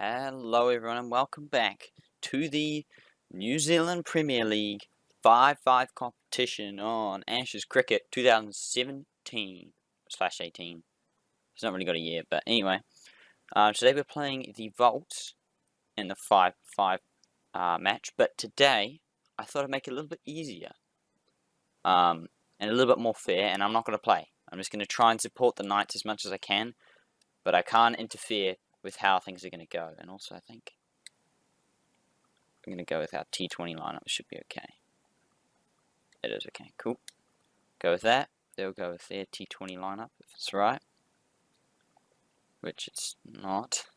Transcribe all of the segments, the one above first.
Hello everyone and welcome back to the New Zealand Premier League 5-5 competition on Ashes Cricket 2017/18. It's not really got a year, but anyway. Today we're playing the Vaults in the 5-5 match, but today I thought I'd make it a little bit easier and a little bit more fair, and I'm not going to play. I'm just going to try and support the Knights as much as I can, but I can't interfere with how things are going to go. And also I think I'm going to go with our T20 lineup. It should be okay. It is okay. Cool. Go with that. They'll go with their T20 lineup if it's right. Which it's not.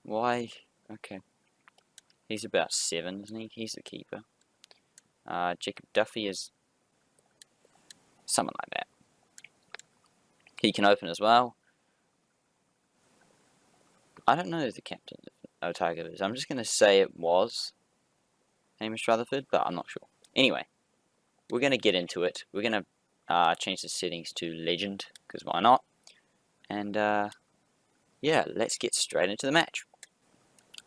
Why? Okay. He's about 7, isn't he? He's the keeper. Jacob Duffy is something like that. He can open as well. I don't know who the captain of Otago is. I'm just going to say it was Hamish Rutherford, but I'm not sure. Anyway, we're going to get into it. We're going to change the settings to Legend, because why not? And, yeah, let's get straight into the match.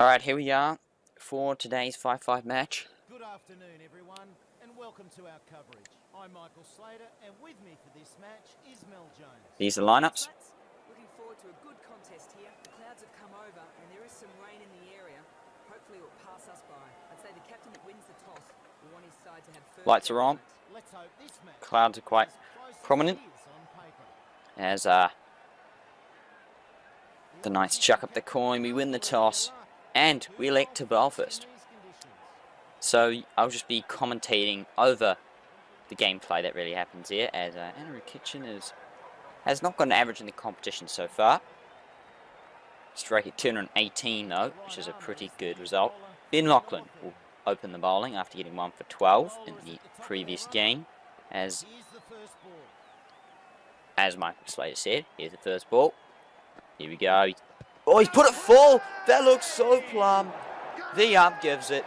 Alright, here we are for today's 5-5 match. Good afternoon, everyone, and welcome to our coverage. I'm Michael Slater, and with me for this match is Mel Jones. These are the lineups. Looking forward to a good contest here. The clouds have come over and there is some rain in the area. Hopefully it will pass us by. I'd say the captain that wins the toss will want his side to have first. Lights are on. Let's hope this match Clouds are quite prominent as the Knights chuck up the coin. We win the toss and we elect to bowl first. So I'll just be commentating over the gameplay that really happens here, as Andrew Kitchen has not got an average in the competition so far. Striking 218 though, which is a pretty good result. Ben Lachlan will open the bowling after getting 1 for 12 in the previous game. As Michael Slater said, here's the first ball. Here we go. Oh, he's put it full! That looks so plumb. The ump gives it.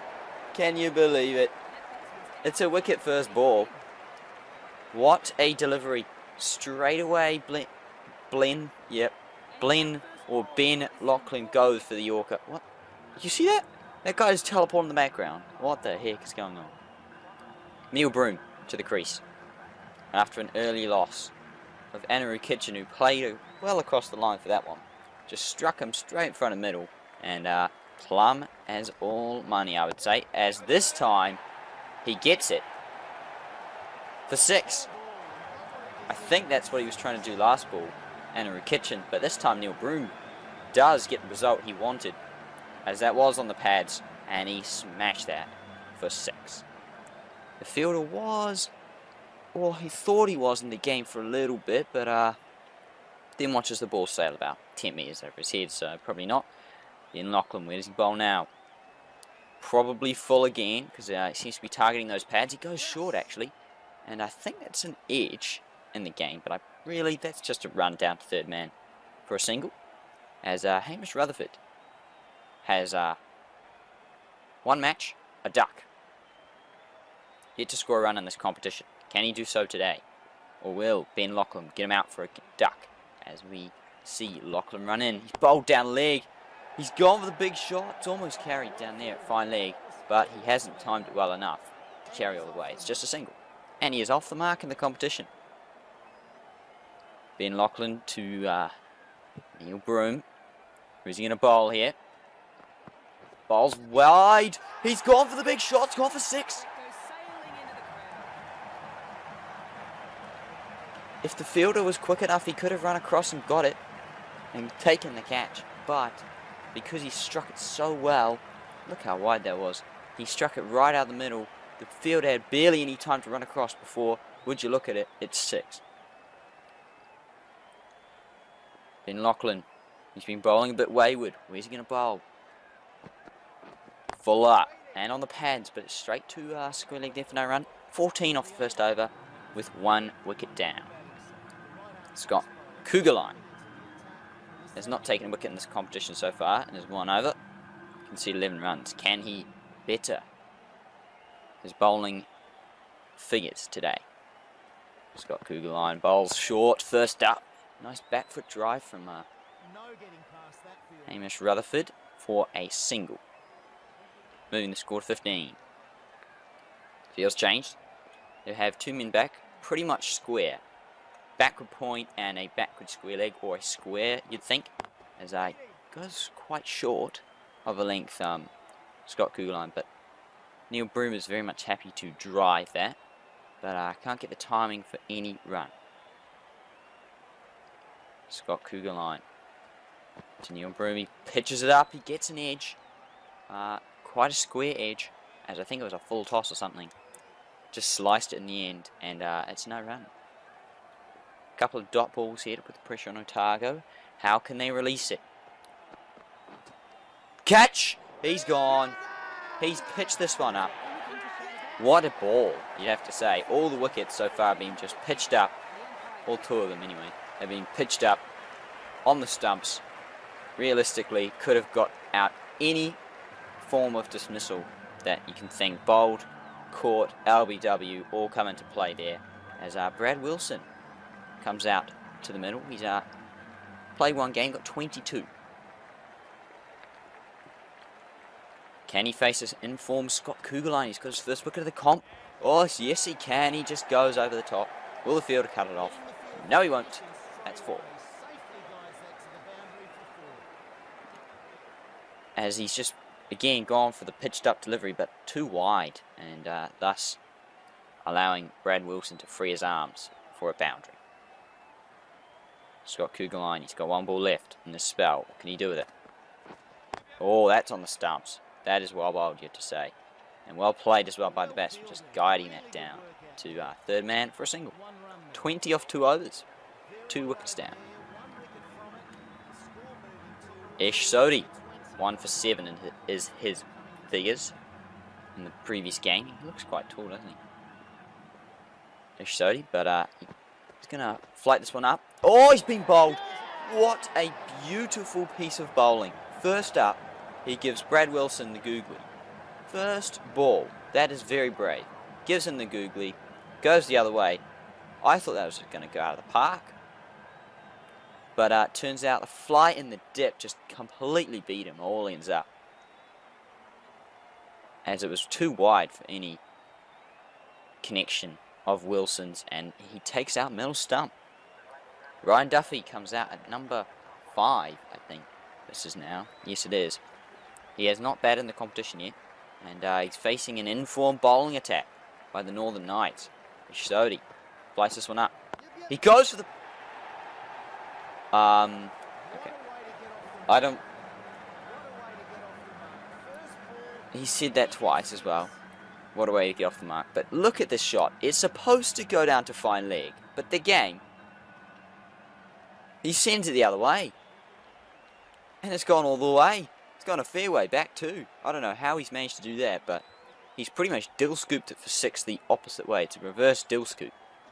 Can you believe it? It's a wicket first ball. What a delivery. Straight away, Ben Lachlan goes for the Yorker. What? You see that? That guy's teleporting in the background. What the heck is going on? Neil Broom to the crease. After an early loss of Anaru Kitchen, who played well across the line for that one. Just struck him straight in front of middle. And plumb as all money, I would say. As this time, he gets it. For 6. I think that's what he was trying to do last ball, Anaru Kitchen, but this time Neil Broom does get the result he wanted, as that was on the pads, and he smashed that for 6. The fielder was, well, he thought he was in the game for a little bit, but then watches the ball sail about 10 metres over his head, so probably not. Ben Lachlan, where does he bowl now? Probably full again, because he seems to be targeting those pads. He goes short, actually. And I think that's an edge in the game, but that's just a run down to third man for a single. As Hamish Rutherford has one match, a duck. Yet to score a run in this competition. Can he do so today? Or will Ben Lachlan get him out for a duck? As we see Lachlan run in. He's bowled down leg. He's gone for the big shot. It's almost carried down there at fine leg, but he hasn't timed it well enough to carry all the way. It's just a single. And he is off the mark in the competition. Ben Lachlan to Neil Broom. Who's he going to bowl here? Bowls wide. He's gone for the big shot. He's gone for 6. If the fielder was quick enough, he could have run across and got it and taken the catch. But because he struck it so well, look how wide that was. He struck it right out the middle. The fielder had barely any time to run across before, would you look at it, it's 6. Ben Lachlan, he's been bowling a bit wayward. Where's he going to bowl? Full up, and on the pads, but it's straight to square leg there for no run. 14 off the first over, with 1 wicket down. Scott Kugelheim has not taken a wicket in this competition so far, and has 1 over. Conceded 11 runs. Can he better his bowling figures today? Scott Kugelheim bowls short, first up. Nice back foot drive from Hamish Rutherford for a single. Moving the score to 15. Field's changed. They have two men back, pretty much square. Backward point and a backward square leg, or a square, you'd think, as I goes quite short of a length Scott Kugelheim, but Neil Broom is very much happy to drive that, but I can't get the timing for any run. Scott Kugelheim to Neil Broom, he pitches it up, he gets an edge, quite a square edge, as I think it was a full toss or something. Just sliced it in the end, and it's no run. Couple of dot balls here to put the pressure on Otago. How can they release it? Catch! He's gone. He's pitched this one up. What a ball, you'd have to say. All the wickets so far have been just pitched up. All two of them anyway. They've been pitched up on the stumps. Realistically, could have got out any form of dismissal that you can think. Bowled, caught, LBW, all come into play there. As Brad Wilson comes out to the middle. He's played one game, got 22. Can he face this informed Scott Kugelheim? He's got his first wicket of the comp. Oh, yes he can. He just goes over the top. Will the fielder cut it off? No, he won't. That's 4. As he's just, again, gone for the pitched up delivery, but too wide, and thus allowing Brad Wilson to free his arms for a boundary. Scott Kugelheim, he's got one ball left in this spell. What can he do with it? Oh, that's on the stumps. That is well bowled, you have to say. And well played as well by the batsman, just guiding that down to third man for a single. 20 off 2 overs. 2 wickets down. Ish Sodhi, 1 for 7 is his figures in the previous game. He looks quite tall, doesn't he? Ish Sodhi, but he's going to flight this one up. Oh, he's been bowled. What a beautiful piece of bowling. First up, he gives Brad Wilson the googly. First ball. That is very brave. Gives him the googly. Goes the other way. I thought that was going to go out of the park. But turns out the fly in the dip just completely beat him. All ends up. As it was too wide for any connection of Wilson's. And he takes out middle stump. Ryan Duffy comes out at number 5, I think. This is now. Yes, it is. He has not batted in the competition yet. And he's facing an informed bowling attack by the Northern Knights. Sodhi flies this one up. He goes for the... Okay. I don't... He said that twice as well. What a way to get off the mark. But look at this shot. It's supposed to go down to fine leg. But the gang... He sends it the other way. And it's gone all the way. It's gone a fair way back too. I don't know how he's managed to do that, but he's pretty much dill scooped it for 6 the opposite way. It's a reverse dill scoop.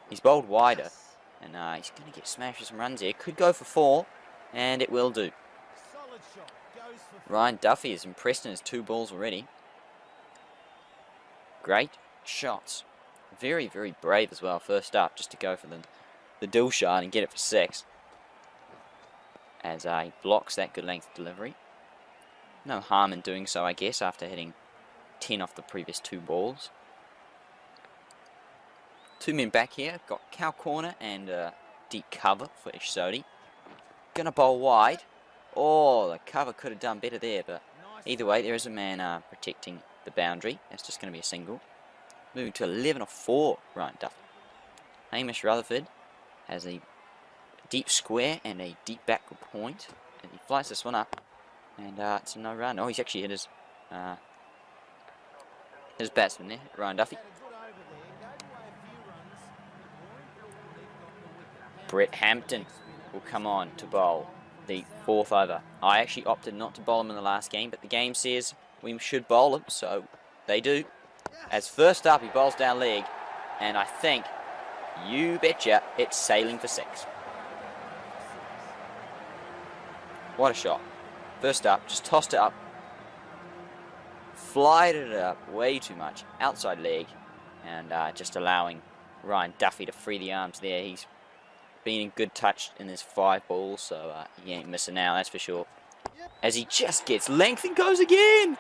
He's bowled wider, and he's going to get smashed with some runs here. Could go for 4, and it will do. Ryan Duffy is impressed in his 2 balls already. Great shots. Very, very brave as well. First up, just to go for the dill shot and get it for 6. As he blocks that good length delivery. No harm in doing so, I guess, after hitting 10 off the previous 2 balls. 2 men back here. Got cow corner and deep cover for Ish Sodhi. Gonna bowl wide. Oh, the cover could have done better there, but either way, there is a man protecting the boundary. That's just going to be a single. Moving to 11 off 4, Ryan Duffy. Hamish Rutherford has a deep square and a deep backward point, and he flies this one up, and it's a no run. Oh, he's actually hit his batsman there, Ryan Duffy. Brett Hampton will come on to bowl the 4th over. I actually opted not to bowl him in the last game, but the game says we should bowl him, so they do. As first up, he bowls down leg, and I think, you betcha, it's sailing for 6. What a shot. First up, just tossed it up. Flied it up way too much. Outside leg. And just allowing Ryan Duffy to free the arms there. He's been in good touch in his 5 balls, so he ain't missing now, that's for sure. as he just gets length and goes again.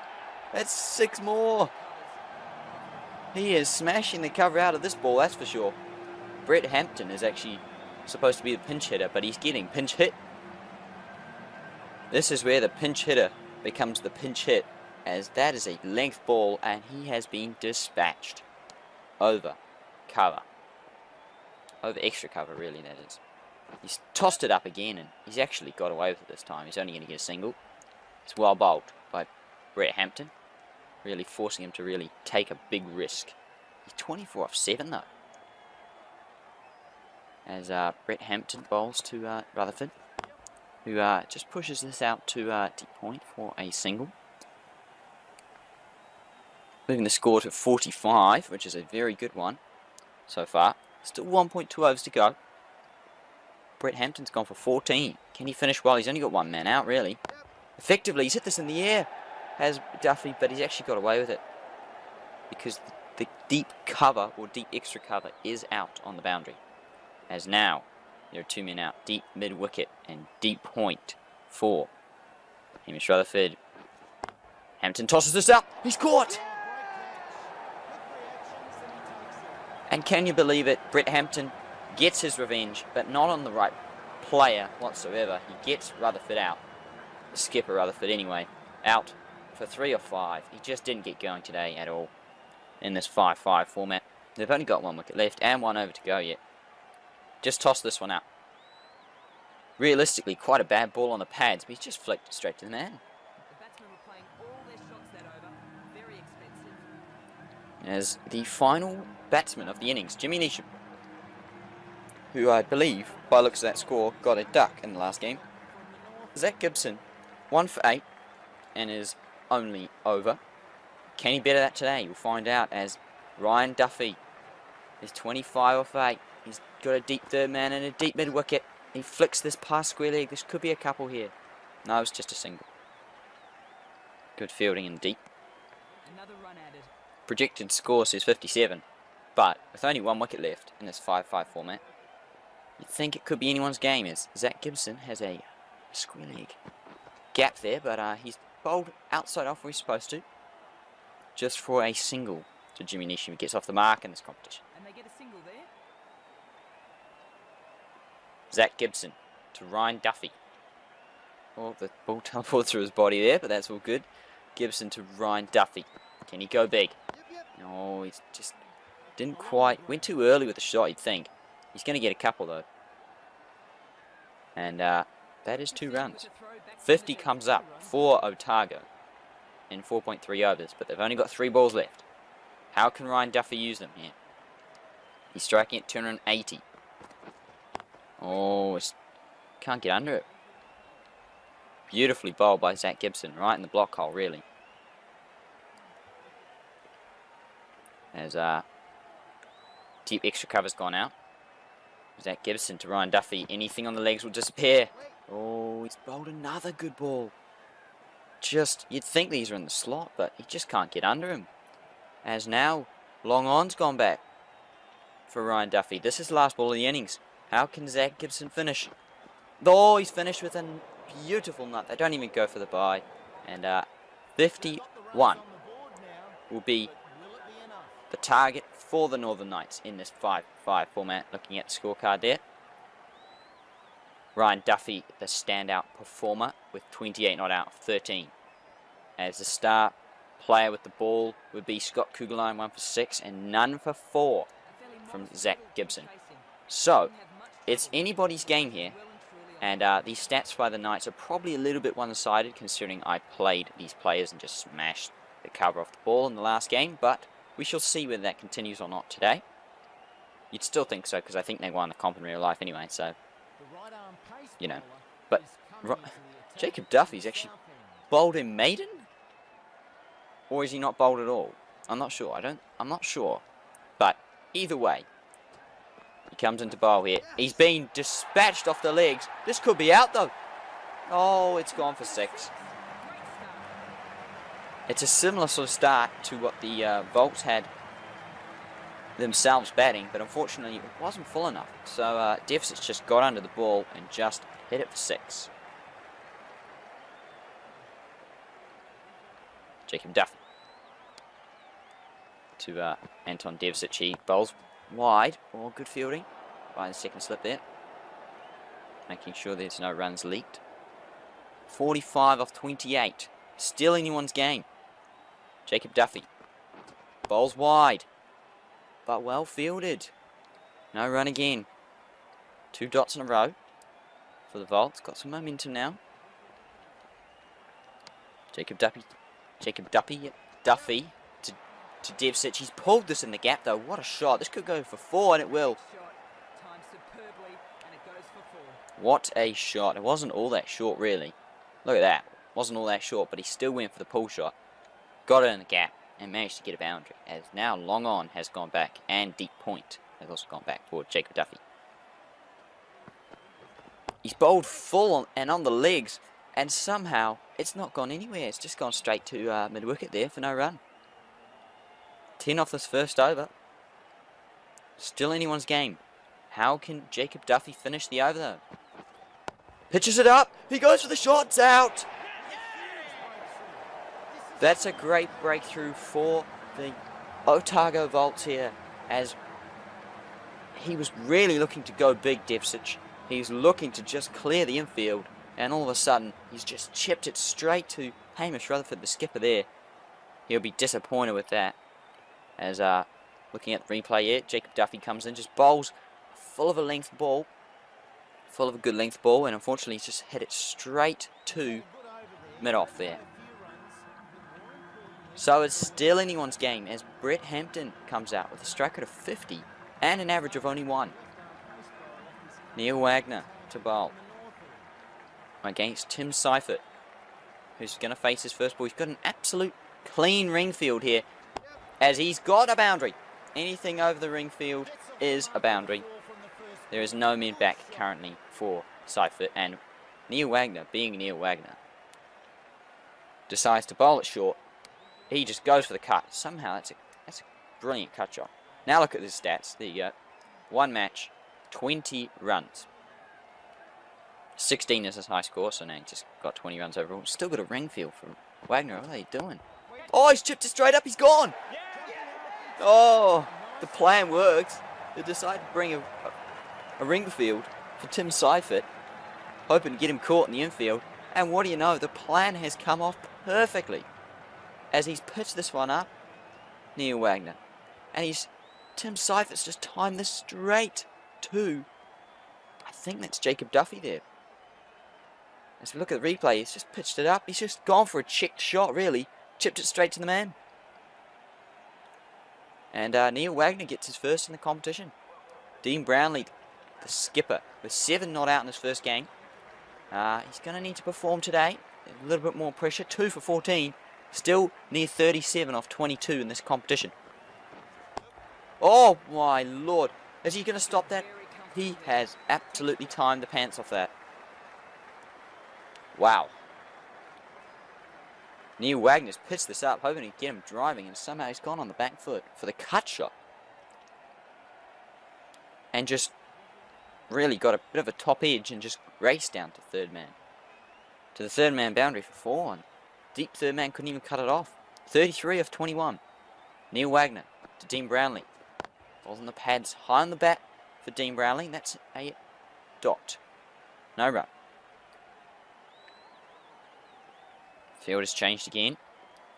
That's 6 more. He is smashing the cover out of this ball, that's for sure. Brett Hampton is actually supposed to be the pinch hitter, but he's getting pinch hit. This is where the pinch hitter becomes the pinch hit, as that is a length ball and he has been dispatched over cover. Over extra cover, really, that is. He's tossed it up again and he's actually got away with it this time. He's only going to get a single. It's well bowled by Brett Hampton, really forcing him to really take a big risk. He's 24 off 7 though. As Brett Hampton bowls to Rutherford, who just pushes this out to deep point for a single. Moving the score to 45, which is a very good one so far. Still 1.2 overs to go. Brett Hampton's gone for 14. Can he finish well? He's only got 1 man out, really. Effectively, he's hit this in the air, has Duffy, but he's actually got away with it because the deep cover, or deep extra cover, is out on the boundary. As now, there are 2 men out. Deep mid-wicket and deep point for Hamish Rutherford. Hampton tosses this up. He's caught! And can you believe it? Brett Hampton gets his revenge, but not on the right player whatsoever. He gets Rutherford out. The skipper Rutherford anyway. Out for 3 or 5. He just didn't get going today at all in this 5-5 format. They've only got 1 wicket left and 1 over to go yet. Just toss this one out. Realistically, quite a bad ball on the pads, but he's just flicked straight to the man. The batsmen were playing all their shots that over. Very expensive. As the final batsman of the innings, Jimmy Neesham, who I believe, by looks of that score, got a duck in the last game. Zach Gibson, 1 for 8, and is only over. Can he better that today? We'll find out, as Ryan Duffy is 25 off 8. He's got a deep third man and a deep mid wicket. He flicks this past square leg. This could be a couple here. No, it's just a single. Good fielding in deep. Another run added. Projected score says 57, but with only 1 wicket left in this 5-5 format, you'd think it could be anyone's game, as Zach Gibson has a square leg gap there, but he's bowled outside off where he's supposed to, just for a single to Jimmy Neesham, who gets off the mark in this competition. And they get a single there. Zach Gibson to Ryan Duffy. Oh, the ball teleported through his body there, but that's all good. Gibson to Ryan Duffy. Can he go big? No, he's just didn't quite. Went too early with the shot, you'd think. He's going to get a couple, though. And that is 2 runs. 50 comes up for Otago in 4.3 overs, but they've only got 3 balls left. How can Ryan Duffy use them here? He's striking at 280. Oh, can't get under it. Beautifully bowled by Zach Gibson, right in the block hole, really. As deep extra cover's gone out. Zach Gibson to Ryan Duffy. Anything on the legs will disappear. Oh, he's bowled another good ball. Just, you'd think these are in the slot, but he just can't get under him. As now, long on's gone back for Ryan Duffy. This is the last ball of the innings. How can Zach Gibson finish? Oh, he's finished with a beautiful nut. They don't even go for the bye. And 51 will be the target for the Northern Knights in this 5-5 format. Looking at the scorecard there. Ryan Duffy, the standout performer, with 28 not out of 13. As the star player with the ball would be Scott Kugelheim, 1 for 6, and none for 4 from Zach Gibson. So, it's anybody's game here, and these stats by the Knights are probably a little bit one-sided, considering I played these players and just smashed the cover off the ball in the last game, but we shall see whether that continues or not today. You'd still think so, because I think they won the comp in real life anyway, so, you know. But Jacob Duffy's actually bowled in maiden? Or is he not bowled at all? I'm not sure. I'm not sure. But either way, he comes into bowl here. He's been dispatched off the legs. This could be out though. Oh, it's gone for 6. It's a similar sort of start to what the Volts had themselves batting, but unfortunately it wasn't full enough. So Deficit's just got under the ball and just hit it for 6. Jacob Duffy to Anton Devsic. He bowls wide. Oh, good fielding by the second slip there. Making sure there's no runs leaked. 45 off 28. Still anyone's game. Jacob Duffy bowls wide, but well fielded. No run again. 2 dots in a row for the Volts. Got some momentum now. Jacob Duffy to Devsic. He's pulled this in the gap though. What a shot. This could go for 4, and it will. Timed superbly, and it goes for 4. What a shot. It wasn't all that short really. Look at that. Wasn't all that short, but he still went for the pull shot. Got it in the gap and managed to get a boundary. As now long on has gone back, and deep point has also gone back for Jacob Duffy. He's bowled full and on the legs, and somehow it's not gone anywhere. It's just gone straight to mid-wicket there for no run. 10 off this first over. Still anyone's game. How can Jacob Duffy finish the over though? Pitches it up. He goes for the shots out. That's a great breakthrough for the Otago Volts here, as he was really looking to go big, Devsic. He's looking to just clear the infield, and all of a sudden he's just chipped it straight to Hamish Rutherford, the skipper there. He'll be disappointed with that. As looking at the replay here, Jacob Duffy comes in, just bowls full of a length ball, full of a good length ball, and unfortunately he's just hit it straight to mid-off there. So it's still anyone's game as Brett Hampton comes out with a strike rate of 50 and an average of only 1. Neil Wagner to bowl against Tim Seifert, who's going to face his first ball. He's got an absolute clean ring field here, as he's got a boundary. Anything over the ring field is a boundary. There is no mid back currently for Seifert, and Neil Wagner, being Neil Wagner, decides to bowl it short. He just goes for the cut. Somehow that's a brilliant cut shot. Now look at his stats. There you go. 1 match, 20 runs. 16 is his high score, so now he just got 20 runs overall. Still got a ring field for Wagner. What are they doing? Oh, he's chipped it straight up. He's gone. Oh, the plan works. They decided to bring a ring field for Tim Seifert, hoping to get him caught in the infield. And what do you know? The plan has come off perfectly, as he's pitched this one up, Neil Wagner. And Tim Seifert's just timed this straight to, I think that's Jacob Duffy there. As we look at the replay, he's just pitched it up. He's just gone for a checked shot, really. Chipped it straight to the man. And Neil Wagner gets his first in the competition. Dean Brownlee, the skipper, with 7 not out in his first game. He's going to need to perform today. A little bit more pressure. 2 for 14. Still near 37 off 22 in this competition. Oh my lord. Is he going to stop that? He has absolutely timed the pants off that. Wow. Neil Wagner's pitched this up, hoping to get him driving, and somehow he's gone on the back foot for the cut shot. And just really got a bit of a top edge and just raced down to third man. To the third man boundary for 4, and deep third man couldn't even cut it off. 33 of 21. Neil Wagner to Dean Brownlee. Balls on the pads, high on the bat for Dean Brownlee. That's a dot. No run. Field has changed again.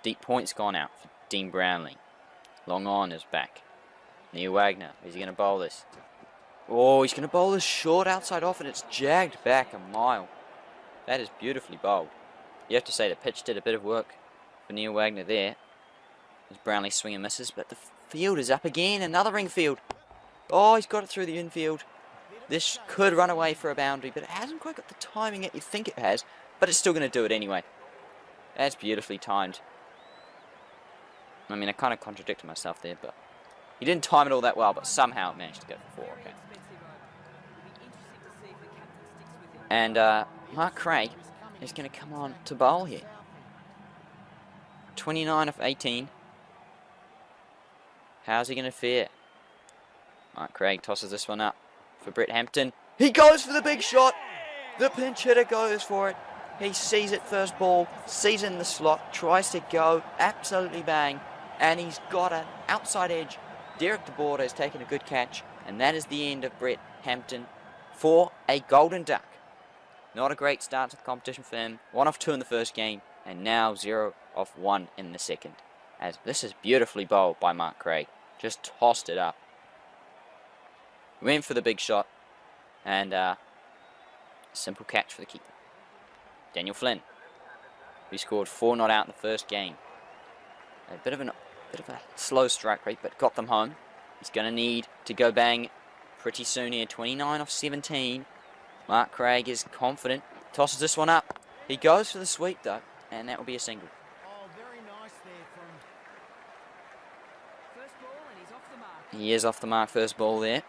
Deep point's gone out for Dean Brownlee. Long on is back. Neil Wagner, is he going to bowl this? Oh, he's going to bowl this short outside off, and it's jagged back a mile. That is beautifully bowled. You have to say the pitch did a bit of work for Neil Wagner there. As Brownlee swing and misses, but the field is up again. Another ring field. Oh, he's got it through the infield. This could run away for a boundary, but it hasn't quite got the timing that you think it has. But it's still going to do it anyway. That's beautifully timed. I mean, I kind of contradicted myself there, but he didn't time it all that well, but somehow it managed to go for 4. Okay. And Mark Craig is going to come on to bowl here. 29 of 18. How's he going to fare? Mark Craig tosses this one up for Brett Hampton. He goes for the big shot. The pinch hitter goes for it. He sees it first ball, sees it in the slot, tries to go, absolutely bang, and he's got an outside edge. Derek DeBorda has taken a good catch, and that is the end of Brett Hampton for a golden duck. Not a great start to the competition for him. 1 of 2 in the first game, and now 0 of 1 in the second. As this is beautifully bowled by Mark Craig. Just tossed it up. Went for the big shot, and simple catch for the keeper. Daniel Flynn, who scored 4 not out in the first game. A bit of a slow strike rate, but got them home. He's going to need to go bang pretty soon here. 29 off 17. Mark Craig is confident. Tosses this one up. He goes for the sweep though, and that will be a single. Oh, very nice there from... First ball and he's off the mark. He is off the mark, first ball there.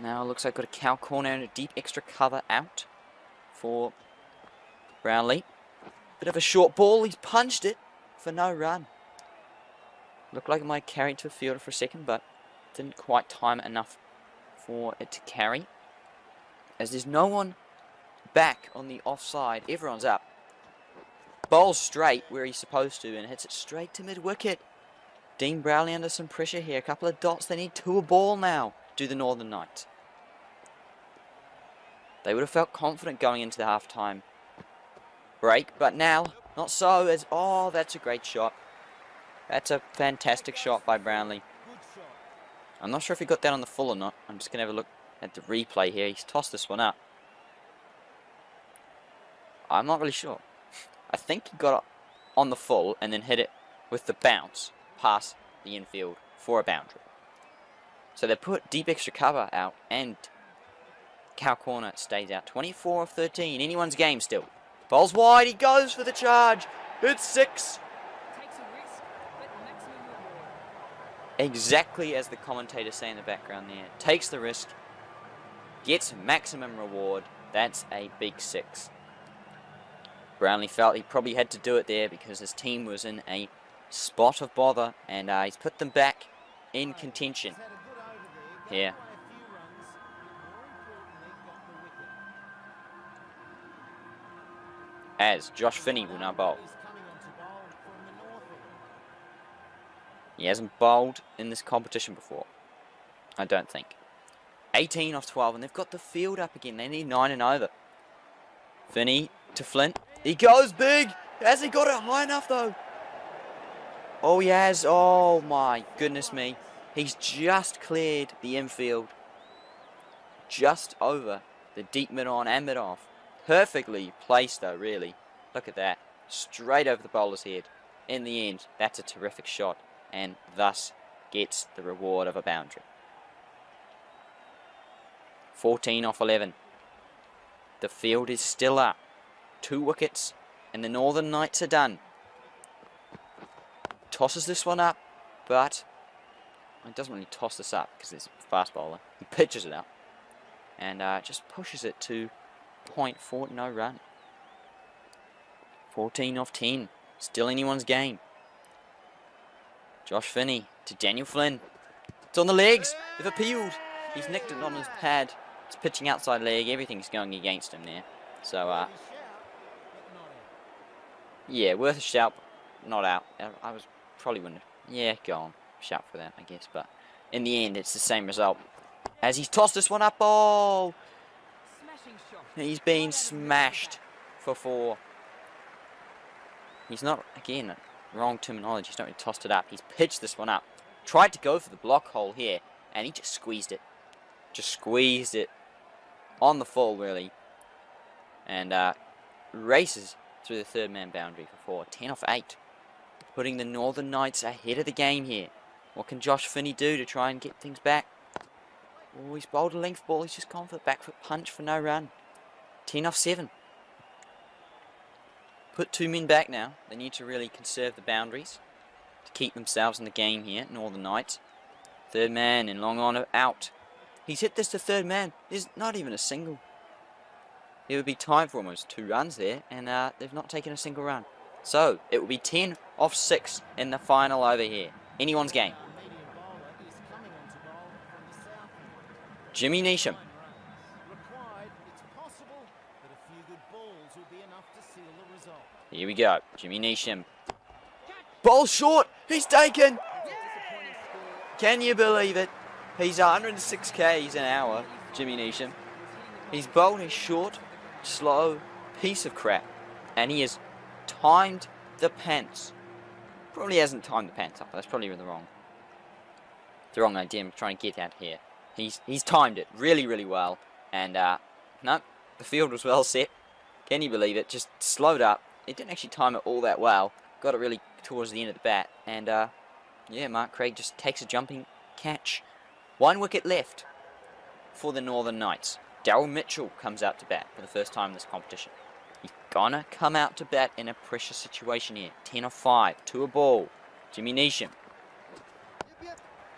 Now looks like got a cow corner and a deep extra cover out for Brownlee. Bit of a short ball. He's punched it for no run. Looked like it might carry it to a fielder for a second, but didn't quite time it enough for it to carry. As there's no one back on the offside, everyone's up. Bowls straight where he's supposed to and hits it straight to mid-wicket. Dean Brownlee under some pressure here. A couple of dots. They need 2 a ball now, do the Northern Knights. They would have felt confident going into the half-time break, but now, not so. As oh, that's a great shot. That's a fantastic shot by Brownlee. Good shot. I'm not sure if he got that on the full or not. I'm just going to have a look at the replay here. He's tossed this one up. I'm not really sure. I think he got it on the full and then hit it with the bounce past the infield for a boundary. So they put deep extra cover out and cow corner stays out. 24 of 13. Anyone's game still. Bowls wide. He goes for the charge. It's 6. Takes a risk, but maximum reward. Exactly as the commentators say in the background there. Takes the risk. Gets maximum reward. That's a big 6. Brownlee felt he probably had to do it there because his team was in a spot of bother, and he's put them back in contention He's had a good over there. Got here. by a few runs. More importantly, got the wicket. As Josh Finney will now bowl. He's coming on to bowl from the north end. He hasn't bowled in this competition before, I don't think. 18 off 12, and they've got the field up again. They need 9 and over. Finney to Flint. He goes big. Has he got it high enough though? Oh, he has. Oh my goodness me. He's just cleared the infield. Just over the deep mid-on and mid-off. Perfectly placed though, really. Look at that. Straight over the bowler's head. In the end, that's a terrific shot, and thus gets the reward of a boundary. 14 off 11. The field is still up. 2 wickets, and the Northern Knights are done. Tosses this one up, but it doesn't really toss this up because it's a fast bowler. He pitches it up and just pushes it to point for no run. 14 off 10. Still anyone's game. Josh Finney to Daniel Flynn. It's on the legs. They've appealed. He's nicked it on his pad. It's pitching outside leg. Everything's going against him there. So, Worthy shout, but not out. yeah, worth a shout. Not out. I was probably wouldn't have. Yeah, go on. Shout for that, I guess. But in the end, it's the same result. As he's tossed this one up. Oh! Smashing shot. He's been smashed for 4. He's not, again, wrong terminology. He's not really tossed it up. He's pitched this one up. Tried to go for the block hole here, and he just squeezed it. Just squeezed it on the full, really. And races through the third man boundary for 4. 10 off 8. Putting the Northern Knights ahead of the game here. What can Josh Finney do to try and get things back? Oh, he's bowled a length ball. He's just gone for the back foot punch for no run. 10 off 7. Put 2 men back now. They need to really conserve the boundaries to keep themselves in the game here, Northern Knights. Third man and long on out. He's hit this to third man. There's not even a single. It would be time for almost 2 runs there, and they've not taken a single run. So, it will be 10 off 6 in the final over here. Anyone's game. Medium bowler is coming on to bowl from the south end. Jimmy Neesham. 9 runs. Required, it's possible, but a few good balls Here we go. Jimmy Neesham. Ball short. He's taken. Can you believe it? He's 106 k's an hour, Jimmy Neesham. He's bowled a short, slow piece of crap. And he has timed the pants. Probably hasn't timed the pants up. That's probably the wrong idea. I'm trying to get out here. He's timed it really well. And no, the field was well set. Can you believe it? Just slowed up. It didn't actually time it all that well. Got it really towards the end of the bat. And yeah, Mark Craig just takes a jumping catch. 1 wicket left for the Northern Knights. Daryl Mitchell comes out to bat for the first time in this competition. He's gonna come out to bat in a pressure situation here. 10 off 5 to a ball. Jimmy Neesham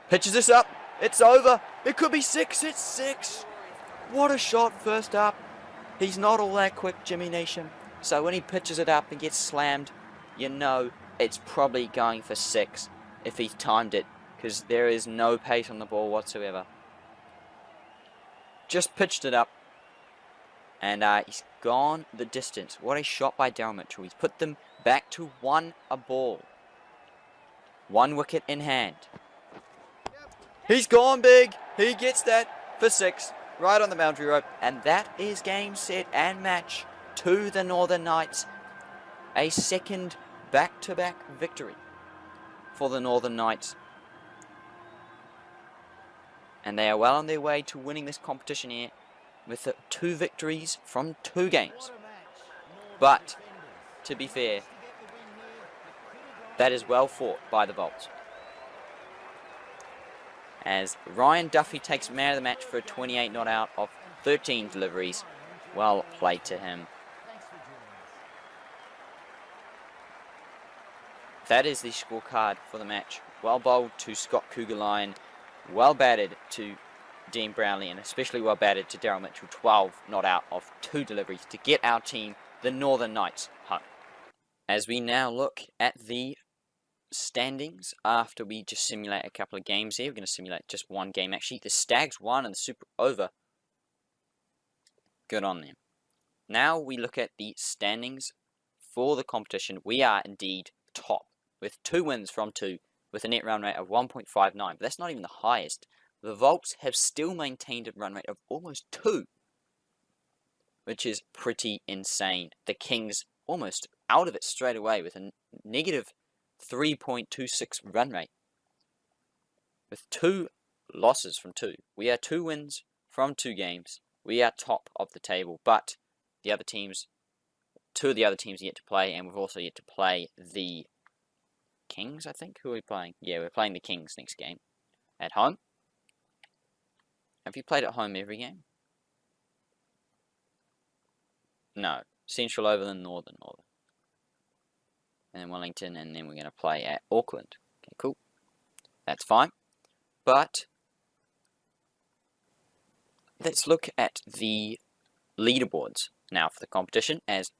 pitches this up. It's over. It could be 6. It's 6. What a shot first up. He's not all that quick, Jimmy Neesham. So when he pitches it up and gets slammed, you know it's probably going for 6 if he's timed it, because there is no pace on the ball whatsoever. Just pitched it up, and he's gone the distance. What a shot by Daryl Mitchell. He's put them back to 1 a ball. 1 wicket in hand. He's gone big. He gets that for 6, right on the boundary rope. And that is game, set, and match to the Northern Knights. A second back-to-back victory for the Northern Knights. And they are well on their way to winning this competition here with 2 victories from 2 games. But, to be fair, that is well fought by the Bolts. As Ryan Duffy takes man of the match for a 28 not out of 13 deliveries. Well played to him. That is the scorecard for the match. Well bowled to Scott Cougar-Lyon. Well batted to Dean Brownlee, and especially well batted to Daryl Mitchell. 12 not out of 2 deliveries to get our team, the Northern Knights, home. As we now look at the standings after we just simulate a couple of games here. We're going to simulate just 1 game actually. The Stags won and the Super over. Good on them. Now we look at the standings for the competition. We are indeed top with 2 wins from 2 with a net run rate of 1.59. But that's not even the highest. The Volts have still maintained a run rate of almost 2, which is pretty insane. The Kings almost out of it straight away with a negative 3.26 run rate with 2 losses from 2. We are 2 wins from 2 games. We are top of the table, but the other teams, 2 of the other teams are yet to play, and we've also yet to play the Kings, I think. Who are we playing? Yeah, we're playing the Kings next game at home. Have you played at home every game? No. Central over the Northern. And then Wellington, and then we're going to play at Auckland. Okay, cool. That's fine. But let's look at the leaderboards now for the competition, as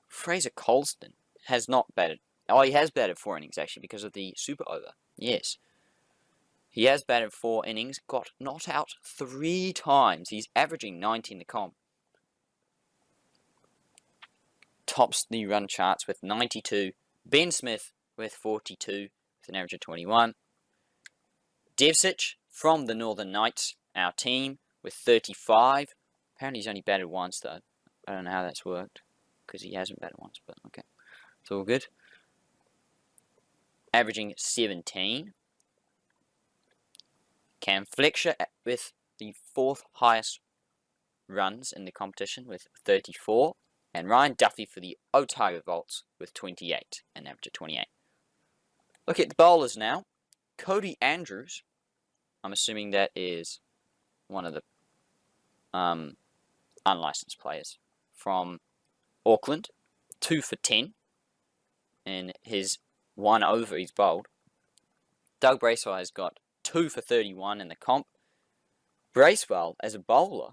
Fraser Colston has not batted. Oh, he has batted 4 innings actually because of the super over. Yes. He has batted 4 innings, got not out 3 times. He's averaging 90 in the comp. Tops the run charts with 92. Ben Smith with 42 with an average of 21. Devsich from the Northern Knights, our team, with 35. Apparently he's only batted once though. I don't know how that's worked because he hasn't batted once, but okay. It's all good. Averaging 17. Cam Fletcher with the 4th highest runs in the competition with 34. And Ryan Duffy for the Otago Volts with 28, an average of 28. Look at the bowlers now. Cody Andrews, I'm assuming that is one of the unlicensed players from Auckland, 2 for 10. And his 1 over he's bowled. Doug Bracewell has got 2 for 31 in the comp. Bracewell, as a bowler,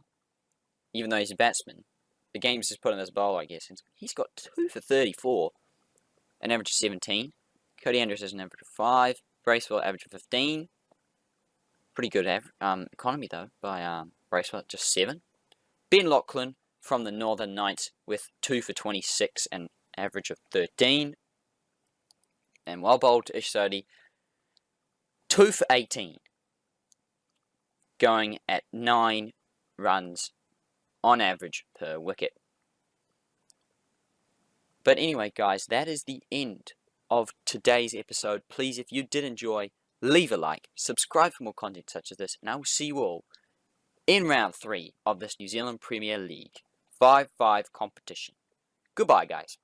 even though he's a batsman, the game's just put him as a bowler, I guess. He's got 2 for 34, an average of 17. Cody Andrews has an average of 5. Bracewell, average of 15. Pretty good economy, though, by Bracewell at just 7. Ben Lachlan from the Northern Knights with 2 for 26 and average of 13. And well bowled to Ishsodi, 2 for 18. Going at 9 runs on average per wicket. But anyway, guys, that is the end of today's episode. Please, if you did enjoy, leave a like, subscribe for more content such as this, and I will see you all in round 3 of this New Zealand Premier League 5-5 competition. Goodbye, guys.